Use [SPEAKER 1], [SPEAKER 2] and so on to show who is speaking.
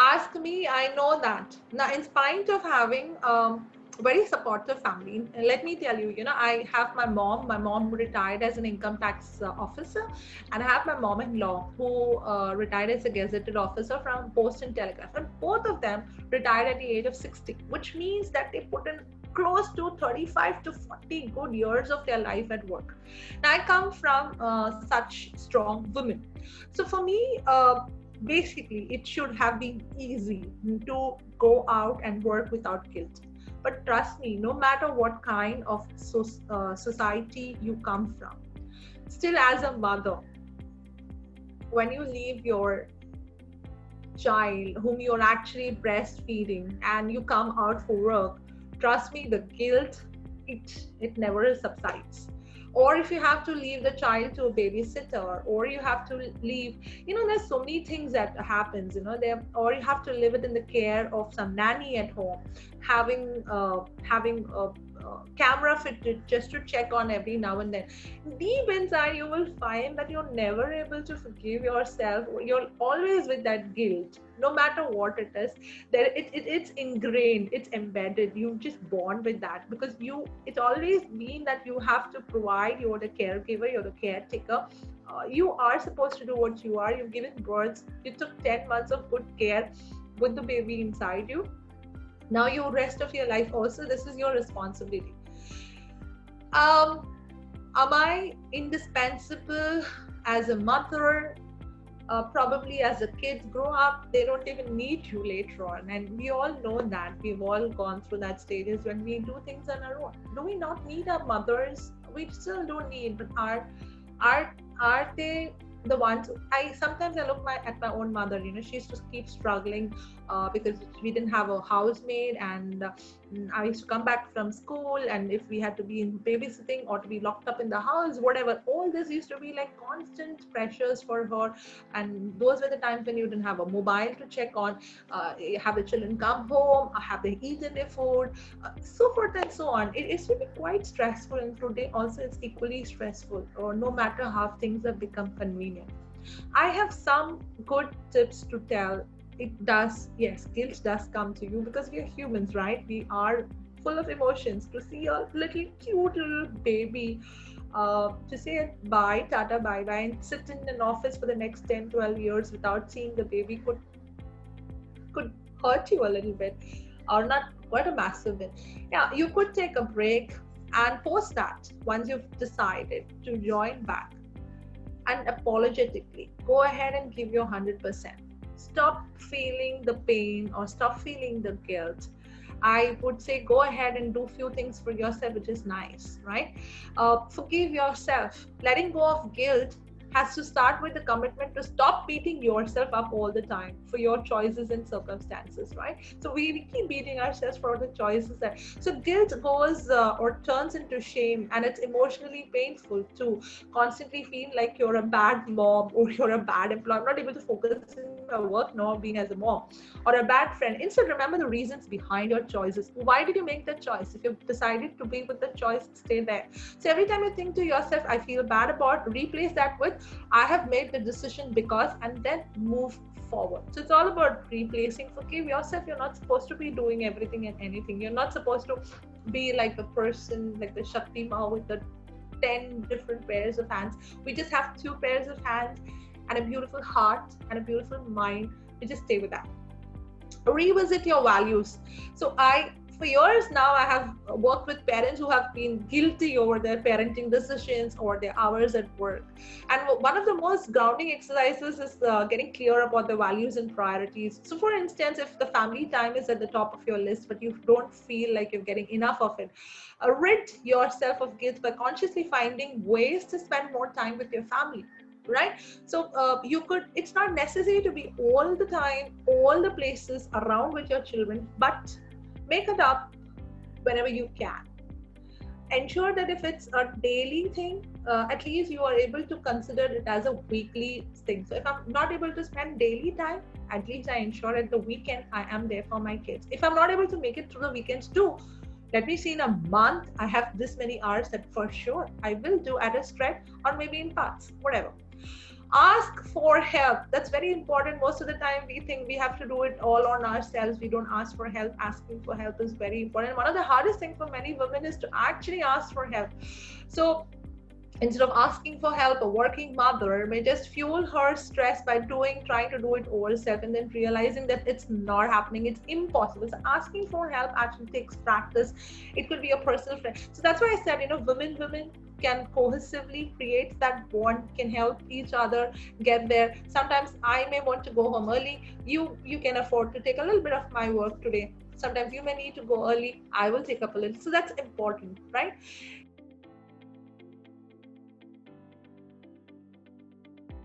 [SPEAKER 1] Ask me, I know that. Now, in spite of having very supportive family, let me tell you, I have my mom. My mom retired as an income tax officer, and I have my mom-in-law who retired as a gazetted officer from Post and Telegraph. And both of them retired at the age of 60, which means that they put in close to 35 to 40 good years of their life at work. Now, I come from such strong women. So for me, basically, it should have been easy to go out and work without guilt. But trust me, no matter what kind of society you come from, still as a mother, when you leave your child whom you're actually breastfeeding and you come out for work, trust me, the guilt, it never subsides. Or if you have to leave the child to a babysitter, or you have to leave, there's so many things that happens, there, or you have to live it in the care of some nanny at home, having a camera fitted just to check on every now and then. Deep inside, you will find that you're never able to forgive yourself. You're always with that guilt, no matter what it is. It's ingrained, it's embedded. You just bond with that because it's always been that you have to provide. You're the caregiver, you're the caretaker. You are supposed to do what you are. You've given birth. You took 10 months of good care with the baby inside you. Now your rest of your life also, this is your responsibility. Am I indispensable as a mother? Probably as a kids grow up, they don't even need you later on, and we all know that. We've all gone through that stages when we do things on our own. Do we not need our mothers? We still do need, but are they the ones? Sometimes I look at my own mother. She used to keep struggling because we didn't have a housemaid, and I used to come back from school, and if we had to be in babysitting or to be locked up in the house, whatever, all this used to be like constant pressures for her. And those were the times when you didn't have a mobile to check on, have the children come home, have they eaten their food, so forth and so on. It used to be quite stressful, and today also it's equally stressful, or no matter how things have become convenient. I have some good tips to tell. It does, yes, guilt does come to you because we are humans, right? We are full of emotions. To see a little cute little baby, to say bye, tata, bye bye, and sit in an office for the next 10, 12 years without seeing the baby could hurt you a little bit, or not quite a massive bit. Yeah, you could take a break, and post that, once you've decided to join back, and apologetically go ahead and give your 100%. Stop feeling the pain or stop feeling the guilt. I would say go ahead and do few things for yourself, which is nice, right? Forgive yourself. Letting go of guilt has to start with the commitment to stop beating yourself up all the time for your choices and circumstances, right? So we keep beating ourselves for the choices so guilt goes or turns into shame, and it's emotionally painful to constantly feel like you're a bad mom or you're a bad employee. I'm not able to focus in my work now being as a mom, or a bad friend. Instead, remember the reasons behind your choices. Why did you make that choice? If you've decided to be with the choice, stay there. So every time you think to yourself, I feel bad about, replace that with, I have made the decision because, and then move forward. So it's all about replacing. Forgive yourself. You're not supposed to be doing everything and anything. You're not supposed to be like the person, like the Shakti Ma with the 10 different pairs of hands. We just have 2 pairs of hands and a beautiful heart and a beautiful mind. We just stay with that. Revisit your values. So for years now, I have worked with parents who have been guilty over their parenting decisions or their hours at work. And one of the most grounding exercises is getting clear about the values and priorities. So for instance, if the family time is at the top of your list, but you don't feel like you're getting enough of it, rid yourself of guilt by consciously finding ways to spend more time with your family. Right? So it's not necessary to be all the time, all the places around with your children, but make it up whenever you can. Ensure that if it's a daily thing, at least you are able to consider it as a weekly thing. So if I'm not able to spend daily time, at least I ensure at the weekend I am there for my kids. If I'm not able to make it through the weekends too, let me see in a month, I have this many hours that for sure I will do at a stretch, or maybe in parts, whatever. Ask for help. That's very important. Most of the time we think we have to do it all on ourselves. We don't ask for help. Asking for help is very important. One of the hardest things for many women is to actually ask for help. So instead of asking for help, a working mother may just fuel her stress by trying to do it all herself, and then realizing that it's not happening, it's impossible. So asking for help actually takes practice. It could be a personal friend. So that's why I said, women can cohesively create that bond, can help each other get there. Sometimes I may want to go home early. You can afford to take a little bit of my work today. Sometimes you may need to go early. I will take up a little. So that's important, right?